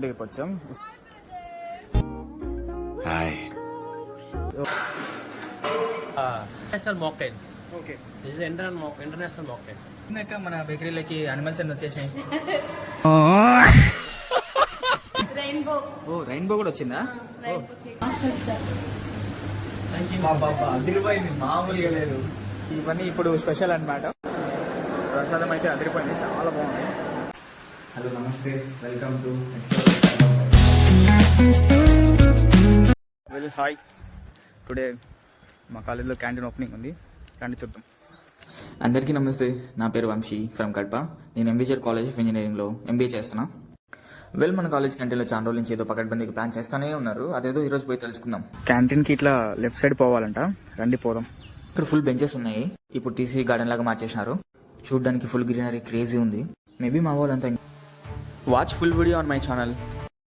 Canteen దగ్గరికి వచ్చాం. National mocktail. Okay, this is international mocktail. ఇందాక మన బేకరీలకి అనిమల్స్ అన్ని వచ్చేసాయి. రెయిన్బో. ఓ, రెయిన్బో కూడా వచ్చిందా? అదిరిపోయింది, మామూలుగా లేదు. ఇవన్నీ ఇప్పుడు స్పెషల్ అన్నమాట. ప్రసాదం అయితే అదిరిపోయింది, చాలా బాగుంది. హలో, నమస్తే, వెల్కమ్ టు హాయ్. టుడే మా కాలేజ్లో క్యాంటీన్ ఓపెనింగ్ ఉంది, రండి చూద్దాం. అందరికీ నమస్తే, నా పేరు వంశీ ఫ్రమ్ కడప. నేను ఎంబీజర్ కాలేజ్ ఆఫ్ ఇంజనీరింగ్లో ఎంబీఏ చేస్తున్నా. మన కాలేజ్ క్యాంటీన్లో చాలా రోజుల నుంచి ఏదో పకడ్బందీకి ప్లాన్ చేస్తూనే ఉన్నారు. అదేదో ఈరోజు పోయి తెలుసుకుందాం. క్యాంటీన్కి ఇట్లా లెఫ్ట్ సైడ్ పోవాలంట, రండి పోదాం. ఇక్కడ ఫుల్ బెంచెస్ ఉన్నాయి, ఇప్పుడు టీసీ గార్డెన్ లాగా మార్చేసినారు. చూడడానికి ఫుల్ గ్రీనరీ, క్రేజీ ఉంది. మేబీ మా వాళ్ళంతా. Watch full video on my channel.